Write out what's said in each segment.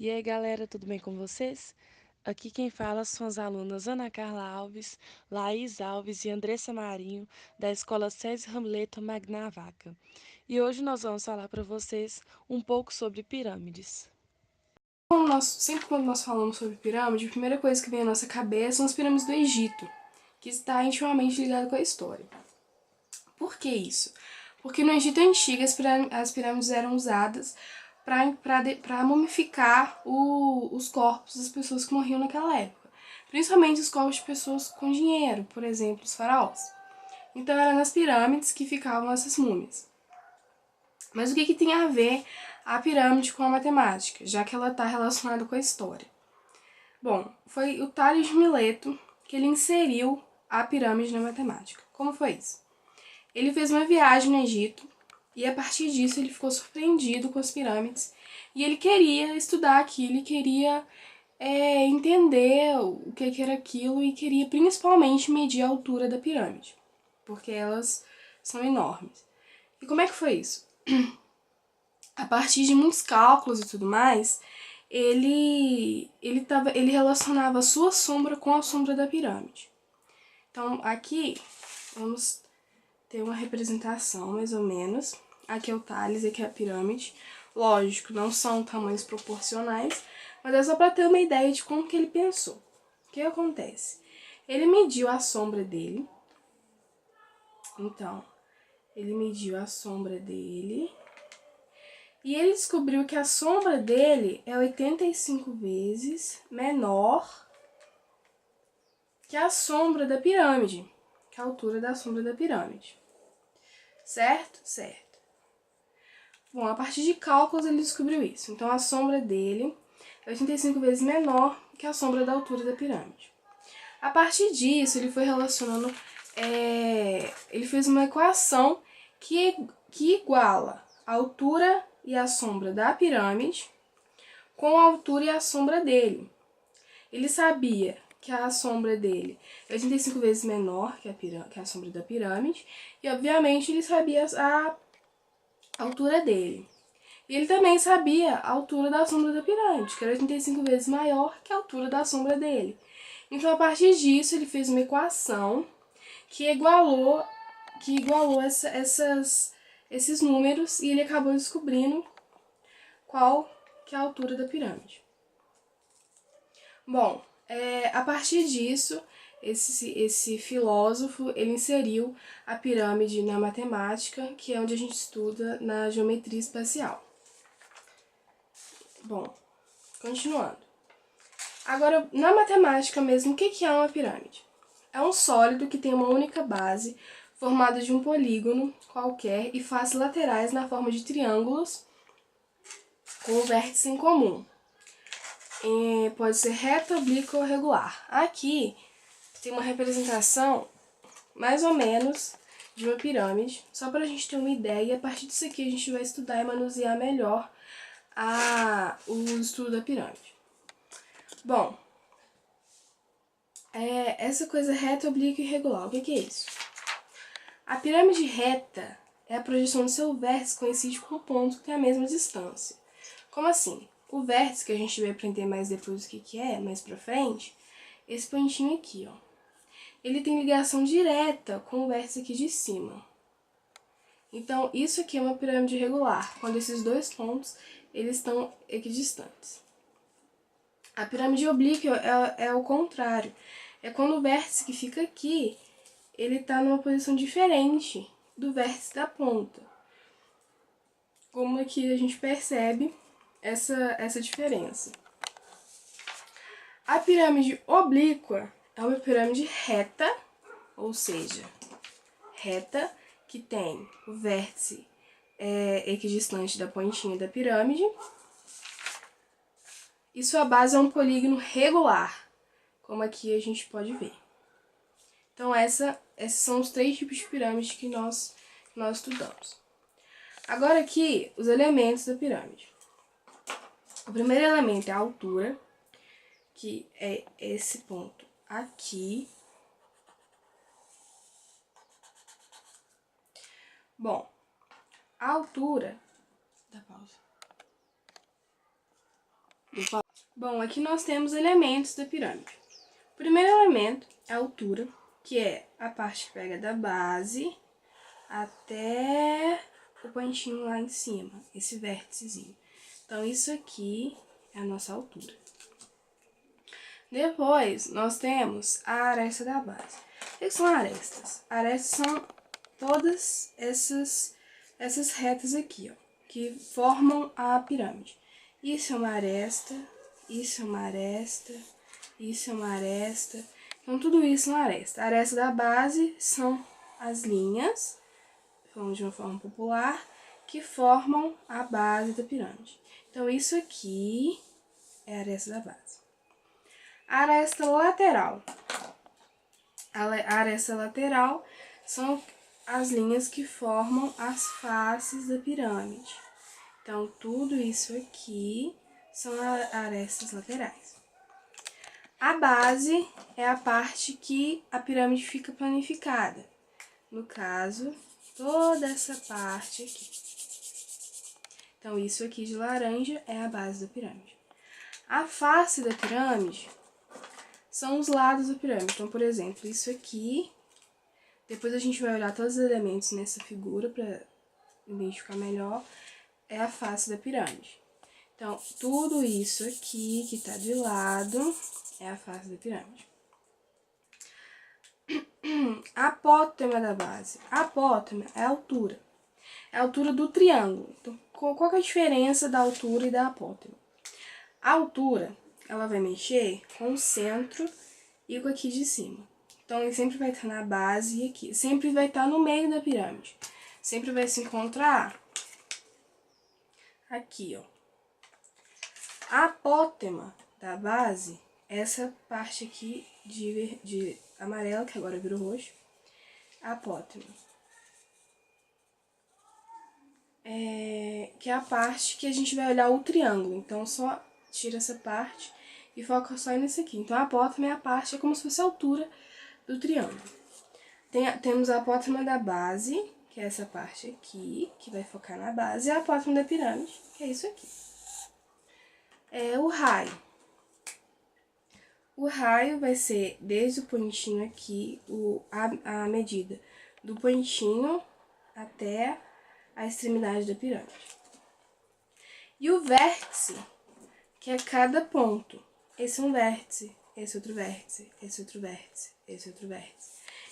E aí, galera, tudo bem com vocês? Aqui quem fala são as alunas Ana Carla Alves, Laís Alves e Andressa Marinho, da Escola César Hamleto Magnavaca. E hoje nós vamos falar para vocês um pouco sobre pirâmides. Sempre quando nós falamos sobre pirâmide, a primeira coisa que vem à nossa cabeça são as pirâmides do Egito, que está intimamente ligado com a história. Por que isso? Porque no Egito Antigo as pirâmides eram usadas para mumificar os corpos das pessoas que morriam naquela época. Principalmente os corpos de pessoas com dinheiro, por exemplo, os faraós. Então eram nas pirâmides que ficavam essas múmias. Mas o que tem a ver a pirâmide com a matemática, já que ela está relacionada com a história? Bom, foi o Tales de Mileto que ele inseriu a pirâmide na matemática. Como foi isso? Ele fez uma viagem no Egito e a partir disso ele ficou surpreendido com as pirâmides e ele queria estudar aquilo, ele queria entender o que era aquilo e queria principalmente medir a altura da pirâmide, porque elas são enormes. E como é que foi isso? A partir de muitos cálculos e tudo mais, ele relacionava a sua sombra com a sombra da pirâmide. Então, aqui, vamos ter uma representação, mais ou menos. Aqui é o Tales, aqui é a pirâmide. Lógico, não são tamanhos proporcionais, mas é só para ter uma ideia de como que ele pensou. O que acontece? Ele mediu a sombra dele. Então, ele mediu a sombra dele. E ele descobriu que a sombra dele é 85 vezes menor que a sombra da pirâmide, que é a altura da sombra da pirâmide. Certo? Certo. Bom, a partir de cálculos ele descobriu isso. Então a sombra dele é 85 vezes menor que a sombra da altura da pirâmide. A partir disso, ele foi relacionando, ele fez uma equação que iguala a altura e a sombra da pirâmide com a altura e a sombra dele. Ele sabia que a sombra dele é 85 vezes menor que a sombra da pirâmide e, obviamente, ele sabia a altura dele. E ele também sabia a altura da sombra da pirâmide, que era 85 vezes maior que a altura da sombra dele. Então, a partir disso, ele fez uma equação que igualou esses números e ele acabou descobrindo qual que é a altura da pirâmide. Bom, a partir disso, esse filósofo ele inseriu a pirâmide na matemática, que é onde a gente estuda na geometria espacial. Bom, continuando. Agora, na matemática mesmo, o que é uma pirâmide? É um sólido que tem uma única base, formada de um polígono qualquer e faces laterais na forma de triângulos com o vértice em comum. Pode ser reto, oblíquo ou regular. Aqui tem uma representação, mais ou menos, de uma pirâmide, só para a gente ter uma ideia, e a partir disso aqui a gente vai estudar e manusear melhor o estudo da pirâmide. Bom, essa coisa reta, oblíqua e irregular, o que é isso? A pirâmide reta é a projeção do seu vértice coincide com um ponto que tem a mesma distância. Como assim? O vértice, que a gente vai aprender mais depois o que é, mais pra frente, esse pontinho aqui, ó. Ele tem ligação direta com o vértice aqui de cima. Então, isso aqui é uma pirâmide regular, quando esses dois pontos eles estão equidistantes. A pirâmide oblíqua é o contrário. É quando o vértice que fica aqui, ele está numa posição diferente do vértice da ponta. Como aqui a gente percebe essa diferença. A pirâmide oblíqua é uma pirâmide reta, ou seja, reta, que tem o vértice equidistante da pontinha da pirâmide, e sua base é um polígono regular, como aqui a gente pode ver. Então, esses são os três tipos de pirâmide que nós estudamos. Agora aqui, os elementos da pirâmide. O primeiro elemento é a altura, que é esse ponto aqui. Bom, a altura... Dá pausa. Bom, aqui nós temos elementos da pirâmide. O primeiro elemento é a altura, que é a parte que pega da base até o pontinho lá em cima, esse vérticezinho. Então, isso aqui é a nossa altura. Depois, nós temos a aresta da base. O que são arestas? Arestas são todas essas retas aqui, ó, que formam a pirâmide. Isso é uma aresta, isso é uma aresta, isso é uma aresta. Então, tudo isso é uma aresta. A aresta da base são as linhas, falando de uma forma popular, que formam a base da pirâmide. Então, isso aqui é a aresta da base. A aresta lateral. A aresta lateral são as linhas que formam as faces da pirâmide. Então, tudo isso aqui são arestas laterais. A base é a parte que a pirâmide fica planificada. No caso, toda essa parte aqui. Então, isso aqui de laranja é a base da pirâmide. A face da pirâmide são os lados da pirâmide. Então, por exemplo, isso aqui. Depois a gente vai olhar todos os elementos nessa figura para identificar melhor. É a face da pirâmide. Então, tudo isso aqui que tá de lado é a face da pirâmide. A apótema da base. A apótema é a altura. É a altura do triângulo. Então, qual que é a diferença da altura e da apótema? A altura, ela vai mexer com o centro e com aqui de cima. Então, ele sempre vai estar na base e aqui. Sempre vai estar no meio da pirâmide. Sempre vai se encontrar aqui, ó. A apótema da base, essa parte aqui de amarelo, que agora virou roxo. A apótema. Que é a parte que a gente vai olhar o triângulo. Então, só tira essa parte e foca só nesse aqui. Então, a apótema é a parte, é como se fosse a altura do triângulo. Temos a apótema da base, que é essa parte aqui, que vai focar na base, e a apótema da pirâmide, que é isso aqui. O raio. O raio vai ser desde o pontinho aqui, a medida do pontinho até a extremidade da pirâmide. E o vértice, que é cada ponto. Esse é um vértice, esse outro vértice, esse outro vértice, esse outro vértice.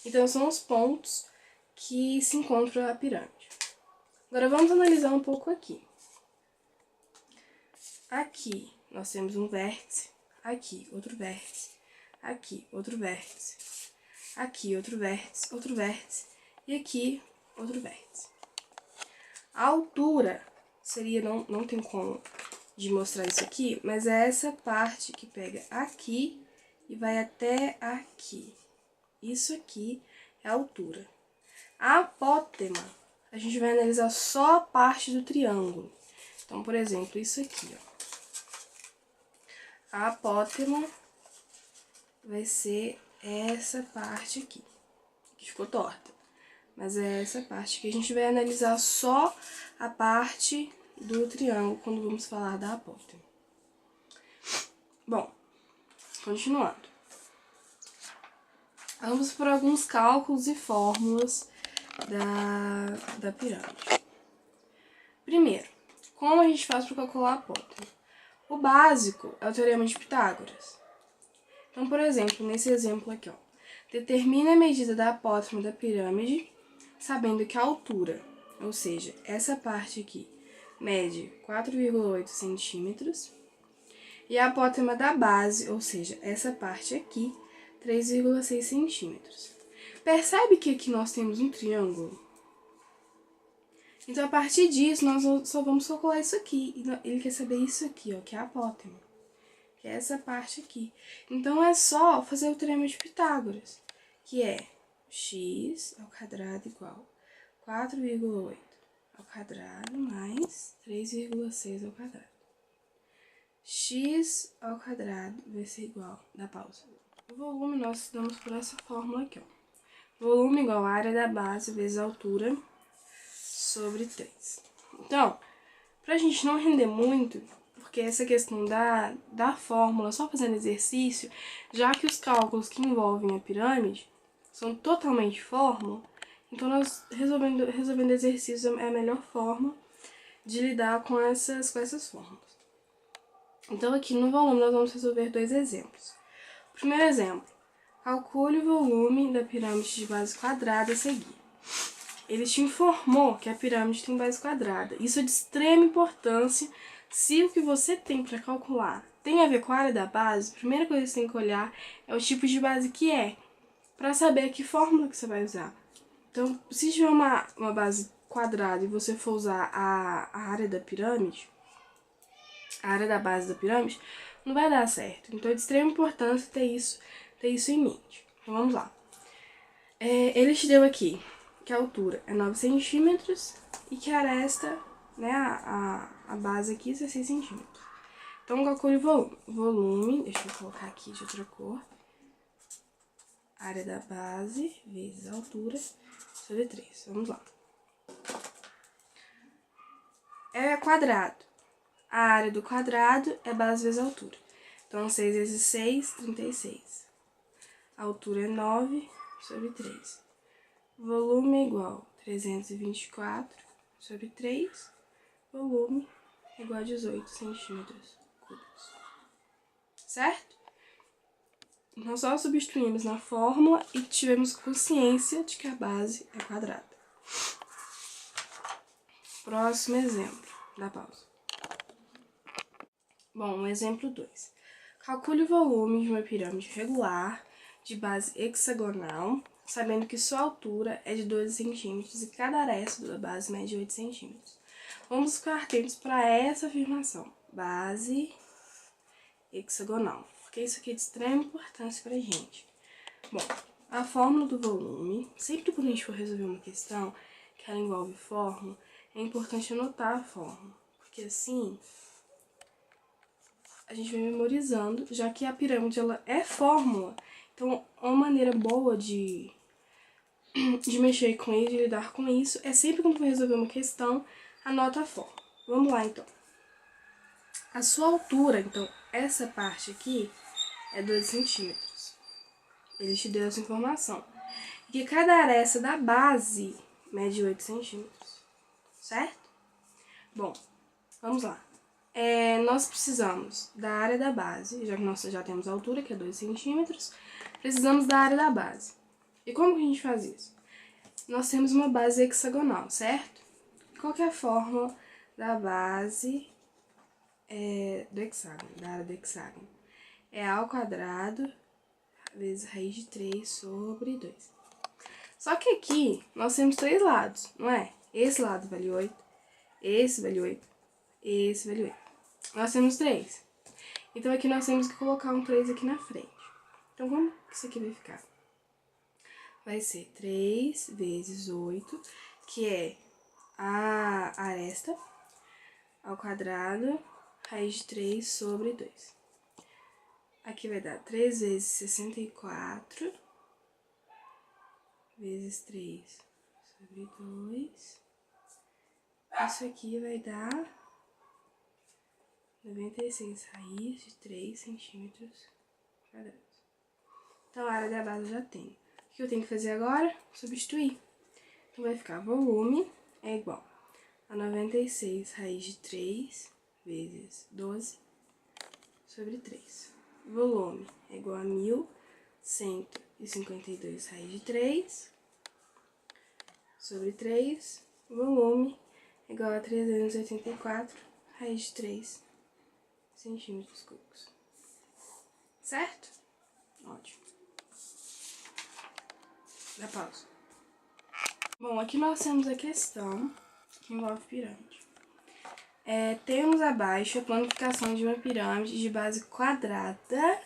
Então, são os pontos que se encontram a pirâmide. Agora, vamos analisar um pouco aqui. Aqui, nós temos um vértice, aqui, outro vértice, aqui, outro vértice, aqui, outro vértice, e aqui, outro vértice. A altura seria, não tem como de mostrar isso aqui, mas é essa parte que pega aqui e vai até aqui. Isso aqui é a altura. A apótema, a gente vai analisar só a parte do triângulo. Então, por exemplo, isso aqui, ó. A apótema vai ser essa parte aqui, que ficou torta. Mas é essa parte que a gente vai analisar só a parte do triângulo quando vamos falar da apótema. Bom, continuando. Vamos por alguns cálculos e fórmulas da pirâmide. Primeiro, como a gente faz para calcular a apótema? O básico é o teorema de Pitágoras. Então, por exemplo, nesse exemplo aqui, ó, determine a medida da apótema da pirâmide, sabendo que a altura, ou seja, essa parte aqui, mede 4,8 centímetros, e a apótema da base, ou seja, essa parte aqui, 3,6 centímetros. Percebe que aqui nós temos um triângulo? Então, a partir disso, nós só vamos calcular isso aqui. Ele quer saber isso aqui, ó, que é a apótema. Que é essa parte aqui. Então, é só fazer o teorema de Pitágoras, que é x ao quadrado igual 4,8 ao quadrado mais 3,6 ao quadrado. X ao quadrado vai ser igual, dá pausa. O volume nós estudamos por essa fórmula aqui, ó. Volume igual a área da base vezes a altura sobre 3. Então, pra gente não render muito, porque essa questão da fórmula, só fazendo exercício, já que os cálculos que envolvem a pirâmide são totalmente fórmula, então nós resolvendo exercícios é a melhor forma de lidar com essas fórmulas. Então aqui no volume nós vamos resolver dois exemplos. Primeiro exemplo, calcule o volume da pirâmide de base quadrada a seguir. Ele te informou que a pirâmide tem base quadrada. Isso é de extrema importância se o que você tem para calcular tem a ver com a área da base. A primeira coisa que você tem que olhar é o tipo de base que é, para saber que fórmula que você vai usar. Então, se tiver uma base quadrada e você for usar a área da pirâmide, a área da base da pirâmide, não vai dar certo. Então é de extrema importância ter isso em mente. Então vamos lá. Ele te deu aqui que a altura é 9 centímetros e que a aresta, né, a base aqui é 16 centímetros. Então calcule o volume, deixa eu colocar aqui de outra cor. Área da base vezes a altura sobre 3. Vamos lá. É quadrado. A área do quadrado é base vezes a altura. Então, 6 vezes 6, 36. A altura é 9 sobre 3. Volume é igual a 324 sobre 3. Volume é igual a 18 centímetros cúbicos. Certo? Nós só substituímos na fórmula e tivemos consciência de que a base é quadrada. Próximo exemplo. Dá pausa. Bom, exemplo 2. Calcule o volume de uma pirâmide regular de base hexagonal, sabendo que sua altura é de 12 centímetros e cada aresta da base mede 8 centímetros. Vamos ficar atentos para essa afirmação. Base hexagonal. Porque isso aqui é de extrema importância para a gente. Bom, a fórmula do volume, sempre quando a gente for resolver uma questão que ela envolve fórmula, é importante anotar a fórmula. Porque assim a gente vai memorizando, já que a pirâmide ela é fórmula. Então, uma maneira boa de mexer com isso, de lidar com isso, é sempre quando for resolver uma questão, anota a fórmula. Vamos lá, então. A sua altura, então, essa parte aqui é 12 centímetros. Ele te deu essa informação. E que cada aresta da base mede 8 centímetros, certo? Bom, vamos lá. Nós precisamos da área da base, já que nós já temos a altura, que é 2 centímetros, precisamos da área da base. E como que a gente faz isso? Nós temos uma base hexagonal, certo? Qual que é a fórmula da base do hexágono, da área do hexágono? É a ao quadrado vezes raiz de 3 sobre 2. Só que aqui nós temos 3 lados, não é? Esse lado vale 8, esse vale 8, esse vale 8. Nós temos 3. Então aqui nós temos que colocar um 3 aqui na frente. Então como que isso aqui vai ficar? Vai ser 3 vezes 8, que é a aresta, ao quadrado, raiz de 3 sobre 2. Aqui vai dar 3 vezes 64, vezes 3 sobre 2. Isso aqui vai dar 96 raiz de 3 centímetros quadrados. Então, a área da base eu já tenho. O que eu tenho que fazer agora? Substituir. Então, vai ficar volume é igual a 96 raiz de 3 vezes 12 sobre 3. Volume é igual a 1.152 raiz de 3 sobre 3. Volume é igual a 384 raiz de 3 centímetros cúbicos. Certo? Ótimo. Dá pausa. Bom, aqui nós temos a questão que envolve pirâmide. Temos abaixo a planificação de uma pirâmide de base quadrada,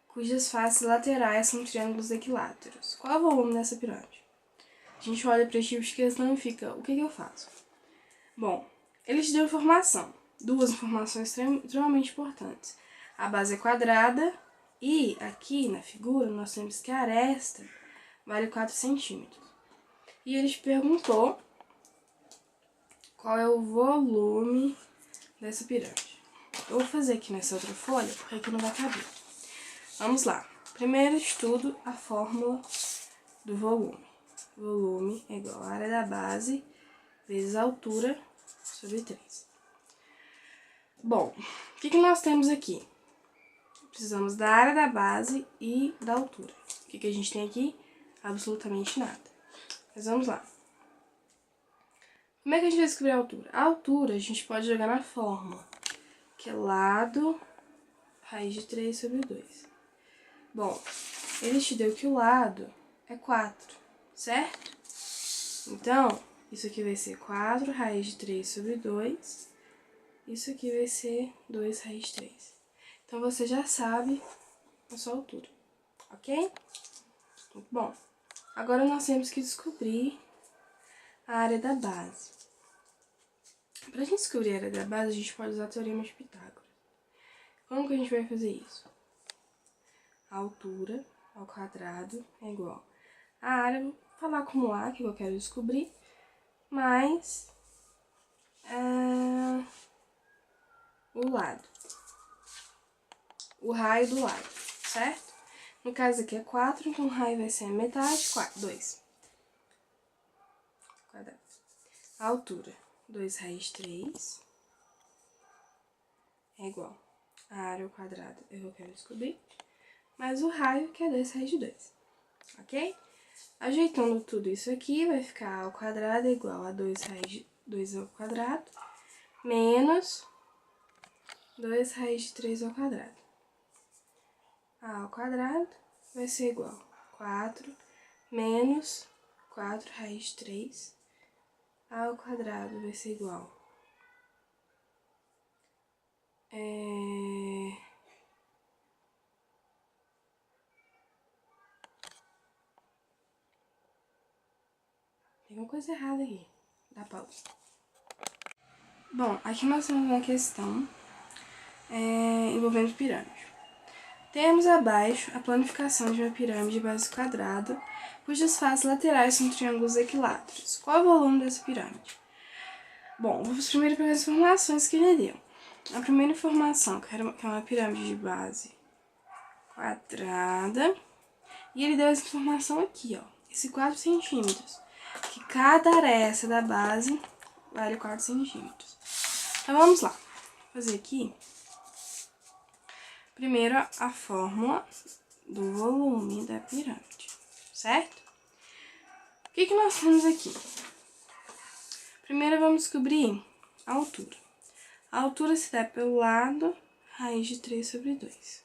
cujas faces laterais são triângulos equiláteros. Qual é o volume dessa pirâmide? A gente olha para esse tipo de questão e fica, o que eu faço? Bom, ele te deu informação, duas informações extremamente importantes. A base é quadrada e aqui na figura nós temos que a aresta vale 4 centímetros. E ele te perguntou qual é o volume dessa pirâmide. Eu vou fazer aqui nessa outra folha, porque aqui não vai caber. Vamos lá. Primeiro de tudo, a fórmula do volume. Volume é igual a área da base vezes a altura sobre 3. Bom, o que nós temos aqui? Precisamos da área da base e da altura. O que a gente tem aqui? Absolutamente nada. Mas vamos lá. Como é que a gente vai descobrir a altura? A altura a gente pode jogar na fórmula, que é lado raiz de 3 sobre 2. Bom, ele te deu que o lado é 4, certo? Então, isso aqui vai ser 4 raiz de 3 sobre 2. Isso aqui vai ser 2 raiz de 3. Então, você já sabe a sua altura, ok? Muito bom. Agora, nós temos que descobrir a área da base. Para a gente descobrir a área da base, a gente pode usar o teorema de Pitágoras. Como que a gente vai fazer isso? A altura ao quadrado é igual a área, vou falar como A, que eu quero descobrir, mais o lado, o raio do lado, certo? No caso aqui é 4, então o raio vai ser a metade, 2. Quadrado. A altura, 2 raiz de 3, é igual a área ao quadrado, eu quero descobrir, mais o raio, que é 2 raiz de 2, ok? Ajeitando tudo isso aqui, vai ficar a ao quadrado igual a 2 raiz de 2 ao quadrado, menos 2 raiz de 3 ao quadrado. A ao quadrado vai ser igual a 4 menos 4 raiz de 3. A ao quadrado vai ser igual Tem uma coisa errada aqui. Dá pausa. Bom, aqui nós temos uma questão envolvendo pirâmide. Temos abaixo a planificação de uma pirâmide de base quadrada, cujas faces laterais são triângulos equiláteros. Qual é o volume dessa pirâmide? Bom, vamos primeiro pegar as informações que ele deu. A primeira informação, que é uma pirâmide de base quadrada, e ele deu essa informação aqui, ó, esse 4 centímetros, que cada aresta da base vale 4 centímetros. Então, vamos lá, fazer aqui, primeiro a fórmula do volume da pirâmide, certo? O que nós temos aqui? Primeiro, vamos descobrir a altura. A altura se dá pelo lado raiz de 3 sobre 2.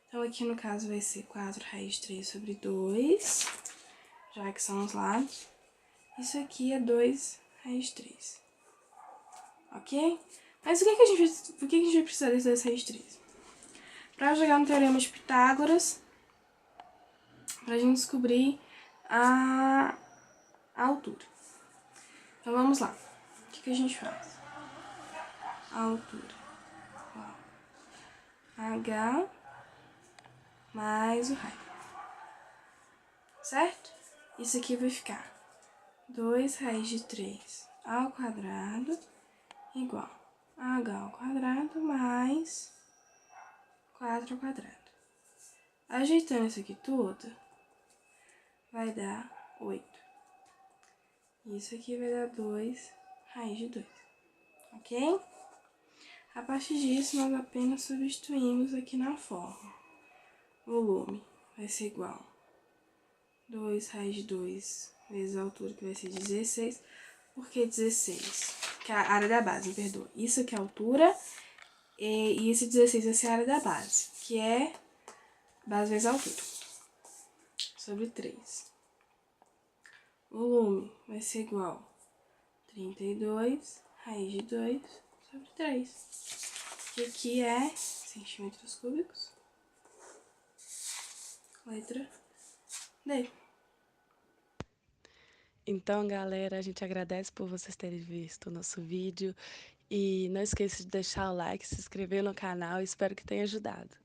Então, aqui no caso vai ser 4 raiz de 3 sobre 2, já que são os lados. Isso aqui é 2 raiz de 3. Ok? Mas o que a gente vai precisar desse 2 raiz de 3? Para jogar no teorema de Pitágoras, para a gente descobrir a altura. Então, vamos lá. O que a gente faz? A altura. H mais o raio. Certo? Isso aqui vai ficar 2 raiz de 3 ao quadrado igual a h ao quadrado mais 4 ao quadrado. Ajeitando isso aqui tudo, vai dar 8. Isso aqui vai dar 2 raiz de 2, ok? A partir disso, nós apenas substituímos aqui na fórmula. Volume vai ser igual a 2 raiz de 2 vezes a altura, que vai ser 16. Por que 16? Que é a área da base, me perdoa. Isso aqui é a altura e esse 16 vai ser a área da base, que é base vezes a altura, sobre 3. Volume vai ser igual a 32 raiz de 2 sobre 3, que aqui é centímetros cúbicos. Letra D. Então, galera, a gente agradece por vocês terem visto o nosso vídeo e não esqueça de deixar o like, se inscrever no canal. Espero que tenha ajudado.